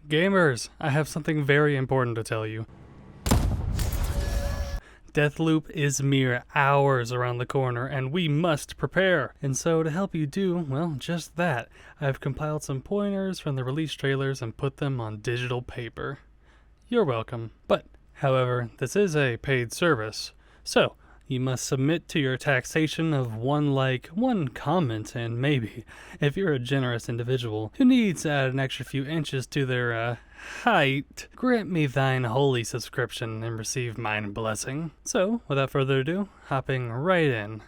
Gamers, I have something very important to tell you. Deathloop is mere hours around the corner, and we must prepare. And so to help you do, well, just that, I've compiled some pointers from the release trailers and put them on digital paper. You're welcome. But, however, this is a paid service, so you must submit to your taxation of one like, one comment, and maybe, if you're a generous individual who needs to add an extra few inches to their, height, grant me thine holy subscription and receive mine blessing. So, without further ado, hopping right in.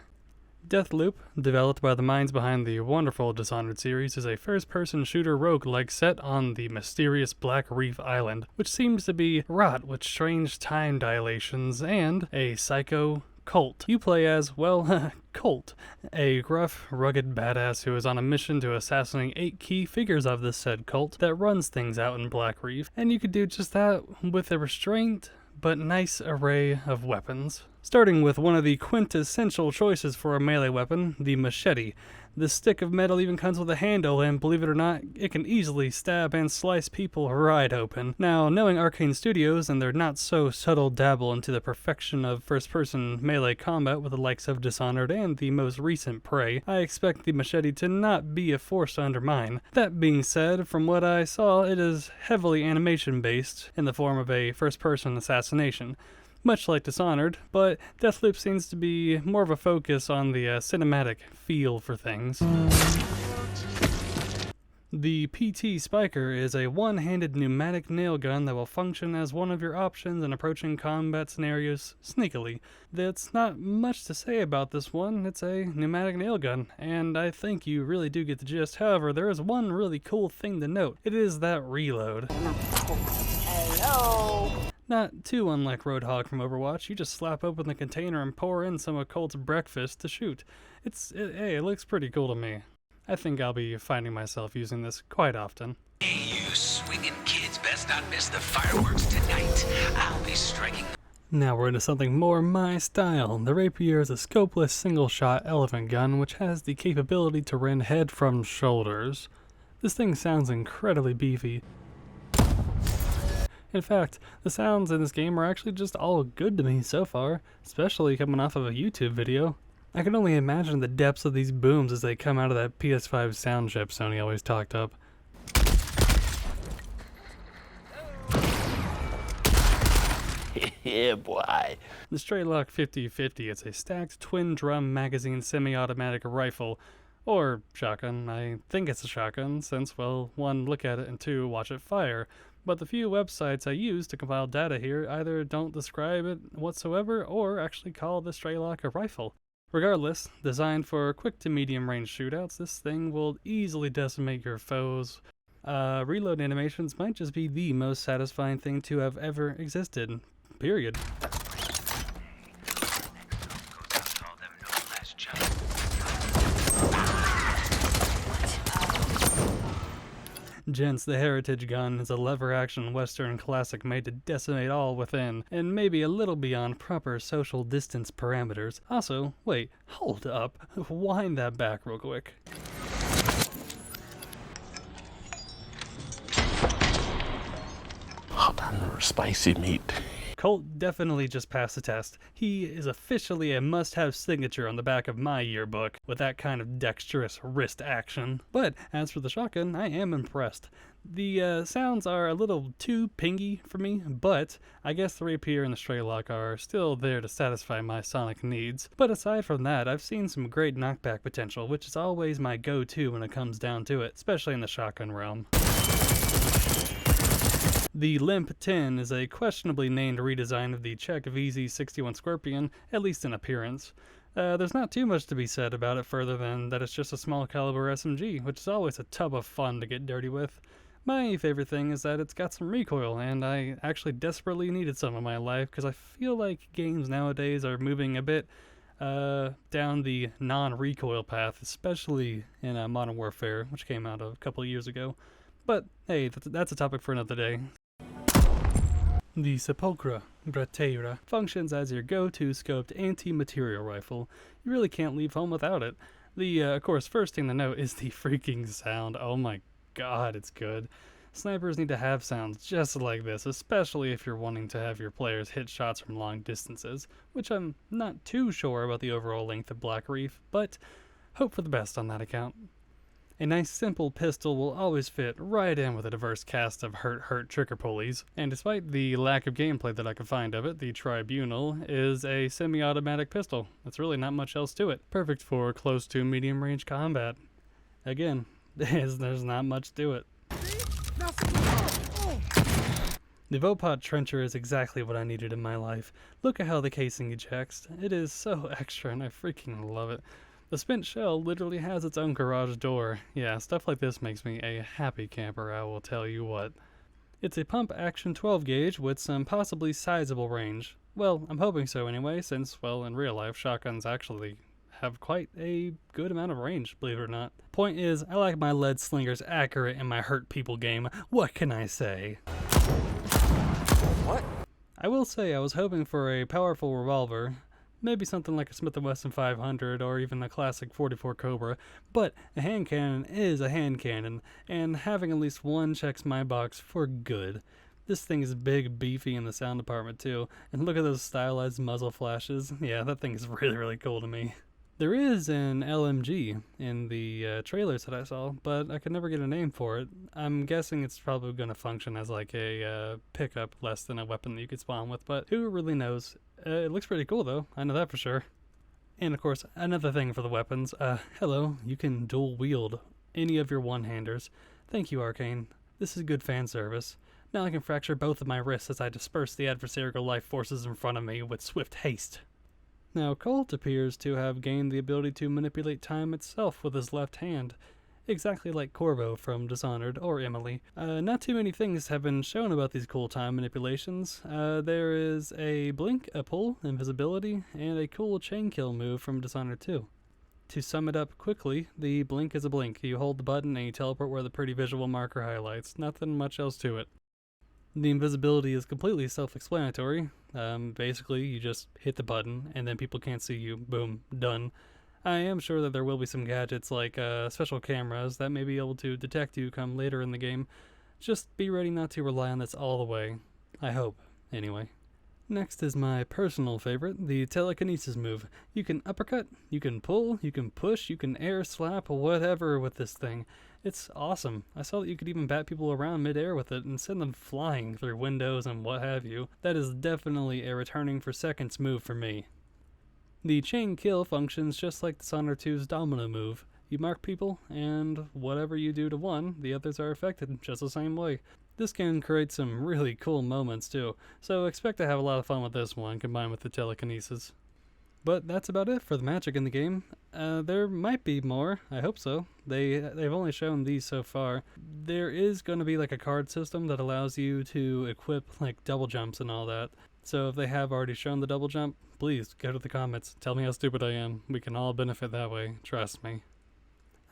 Deathloop, developed by the minds behind the wonderful Dishonored series, is a first-person shooter roguelike set on the mysterious Black Reef Island, which seems to be wrought with strange time dilations and a psycho Colt. You play as, well, Colt, a gruff, rugged badass who is on a mission to assassinate 8 key figures of this said cult that runs things out in Black Reef, and you could do just that with a restrained but nice array of weapons. Starting with one of the quintessential choices for a melee weapon, the Machete. This stick of metal even comes with a handle, and believe it or not, it can easily stab and slice people right open. Now, knowing Arcane Studios and their not-so-subtle dabble into the perfection of first-person melee combat with the likes of Dishonored and the most recent Prey, I expect the Machete to not be a force to undermine. That being said, from what I saw, it is heavily animation-based in the form of a first-person assassination, much like Dishonored, but Deathloop seems to be more of a focus on the cinematic feel for things. The PT Spiker is a one-handed pneumatic nail gun that will function as one of your options in approaching combat scenarios sneakily. That's not much to say about this one. It's a pneumatic nail gun, and I think you really do get the gist. However, there is one really cool thing to note. It is that reload. Hello! Not too unlike Roadhog from Overwatch, you just slap open the container and pour in some of Colt's breakfast to shoot. It looks pretty cool to me. I think I'll be finding myself using this quite often. Hey, you swinging kids, best not miss the fireworks tonight. I'll be striking. Now we're into something more my style. The Rapier is a scopeless single-shot elephant gun which has the capability to rend head from shoulders. This thing sounds incredibly beefy. In fact, the sounds in this game are actually just all good to me so far, especially coming off of a YouTube video. I can only imagine the depths of these booms as they come out of that PS5 sound chip Sony always talked up. Yeah, boy. The Straylock 50-50 is a stacked twin-drum magazine semi-automatic rifle, or shotgun. I think it's a shotgun, since, well, 1, look at it, and 2, watch it fire. But the few websites I use to compile data here either don't describe it whatsoever or actually call the Straylock a rifle. Regardless, designed for quick to medium range shootouts, this thing will easily decimate your foes. Reload animations might just be the most satisfying thing to have ever existed. Period. Gents, the Heritage gun is a lever-action Western classic made to decimate all within, and maybe a little beyond proper social distance parameters. Also, wait, hold up, wind that back real quick. Hot and spicy meat. Colt definitely just passed the test. He is officially a must-have signature on the back of my yearbook, with that kind of dexterous wrist action. But as for the shotgun, I am impressed. The sounds are a little too pingy for me, but I guess the Rapier and the Straylock are still there to satisfy my sonic needs. But aside from that, I've seen some great knockback potential, which is always my go-to when it comes down to it, especially in the shotgun realm. The Limp 10 is a questionably named redesign of the Czech VZ61 Scorpion, at least in appearance. There's not too much to be said about it further than that it's just a small caliber SMG, which is always a tub of fun to get dirty with. My favorite thing is that it's got some recoil, and I actually desperately needed some in my life because I feel like games nowadays are moving a bit down the non-recoil path, especially in Modern Warfare, which came out a couple of years ago. But hey, that's a topic for another day. The Sepulchra Brateira functions as your go-to scoped anti-material rifle. You really can't leave home without it. The, of course, first thing to note is the freaking sound. Oh my god, it's good. Snipers need to have sounds just like this, especially if you're wanting to have your players hit shots from long distances, which I'm not too sure about the overall length of Black Reef, but hope for the best on that account. A nice simple pistol will always fit right in with a diverse cast of hurt trigger pulleys, and despite the lack of gameplay that I could find of it, the Tribunal is a semi-automatic pistol. That's really not much else to it. Perfect for close to medium range combat. Again, there's not much to it. The Vopot Trencher is exactly what I needed in my life. Look at how the casing ejects. It is so extra and I freaking love it. The spent shell literally has its own garage door. Yeah, stuff like this makes me a happy camper, I will tell you what. It's a pump action 12 gauge with some possibly sizable range. Well, I'm hoping so anyway, since, well, in real life, shotguns actually have quite a good amount of range, believe it or not. Point is, I like my lead slingers accurate in my hurt people game. What can I say? What? I will say I was hoping for a powerful revolver. Maybe something like a Smith & Wesson 500 or even a classic 44 Cobra, but a hand cannon is a hand cannon, and having at least one checks my box for good. This thing is big, beefy in the sound department too, and look at those stylized muzzle flashes. Yeah, that thing is really cool to me. There is an LMG in the trailers that I saw, but I could never get a name for it. I'm guessing it's probably going to function as like a pickup less than a weapon that you could spawn with, but who really knows? It looks pretty cool though, I know that for sure. And of course, another thing for the weapons, hello, you can dual wield any of your one-handers. Thank you, Arcane. This is good fan service. Now I can fracture both of my wrists as I disperse the adversarial life forces in front of me with swift haste. Now, Colt appears to have gained the ability to manipulate time itself with his left hand, exactly like Corvo from Dishonored or Emily. Not too many things have been shown about these cool time manipulations. There is a blink, a pull, invisibility, and a cool chain kill move from Dishonored 2. To sum it up quickly, the blink is a blink. You hold the button and you teleport where the pretty visual marker highlights. Nothing much else to it. The invisibility is completely self-explanatory. Basically, you just hit the button, and then people can't see you. Boom, done. I am sure that there will be some gadgets like special cameras that may be able to detect you come later in the game. Just be ready not to rely on this all the way. I hope, anyway. Next is my personal favorite, the telekinesis move. You can uppercut, you can pull, you can push, you can air slap, whatever with this thing. It's awesome. I saw that you could even bat people around midair with it and send them flying through windows and what have you. That is definitely a returning for seconds move for me. The chain kill functions just like Dishonored 2's domino move. You mark people, and whatever you do to one, the others are affected just the same way. This can create some really cool moments too, so expect to have a lot of fun with this one combined with the telekinesis. But that's about it for the magic in the game. There might be more, I hope so. They've only shown these so far. There is going to be like a card system that allows you to equip like double jumps and all that. So if they have already shown the double jump, please go to the comments, tell me how stupid I am. We can all benefit that way, trust me.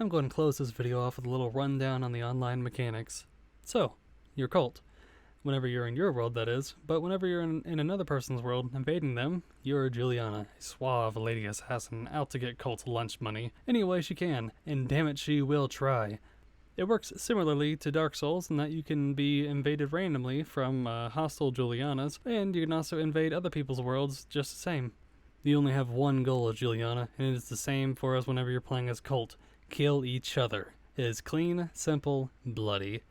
I'm going to close this video off with a little rundown on the online mechanics. So, your cult. Whenever you're in your world, that is, but whenever you're in another person's world, invading them, you're Juliana, a suave lady assassin out to get Colt's lunch money any way she can, and damn it, she will try. It works similarly to Dark Souls in that you can be invaded randomly from hostile Julianas, and you can also invade other people's worlds just the same. You only have one goal as Juliana, and it is the same for us whenever you're playing as Colt. Kill each other. It is clean, simple, bloody.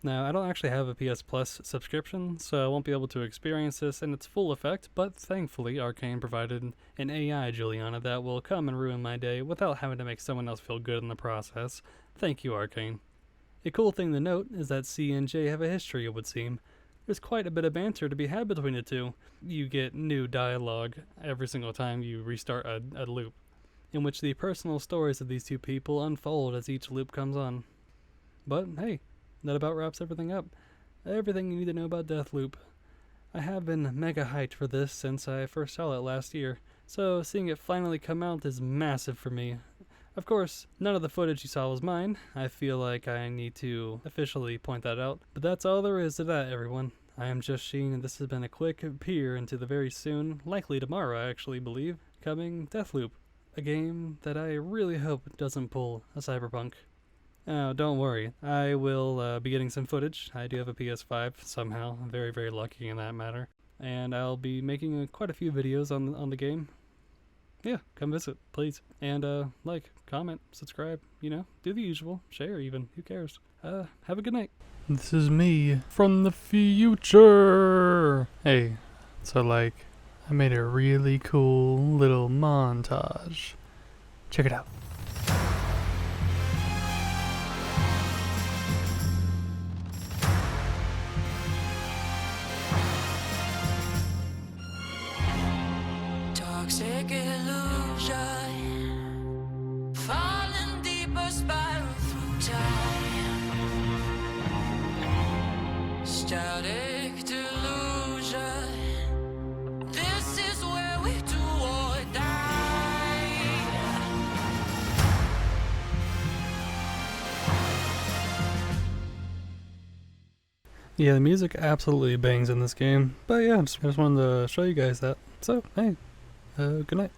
Now, I don't actually have a PS Plus subscription, so I won't be able to experience this in its full effect, but thankfully Arcane provided an AI Juliana that will come and ruin my day without having to make someone else feel good in the process. Thank you, Arcane. A cool thing to note is that C and J have a history, it would seem. There's quite a bit of banter to be had between the two. You get new dialogue every single time you restart a loop, in which the personal stories of these two people unfold as each loop comes on. But hey, that about wraps everything up. Everything you need to know about Deathloop. I have been mega hyped for this since I first saw it last year, so seeing it finally come out is massive for me. Of course, none of the footage you saw was mine. I feel like I need to officially point that out, but that's all there is to that, everyone. I am just Sheen, and this has been a quick peer into the very soon, likely tomorrow I actually believe, coming Deathloop. A game that I really hope doesn't pull a Cyberpunk. Oh, don't worry. I will be getting some footage. I do have a PS5 somehow. I'm very, very lucky in that matter. And I'll be making quite a few videos on the game. Yeah, come visit, please. And like, comment, subscribe, you know, do the usual. Share even, who cares? Have a good night. This is me from the future. Hey, so like, I made a really cool little montage. Check it out. Toxic illusion, falling deeper, spiral through time. Static delusion, this is where we do or die. Yeah, the music absolutely bangs in this game. But yeah, I just wanted to show you guys that. So, hey, good night.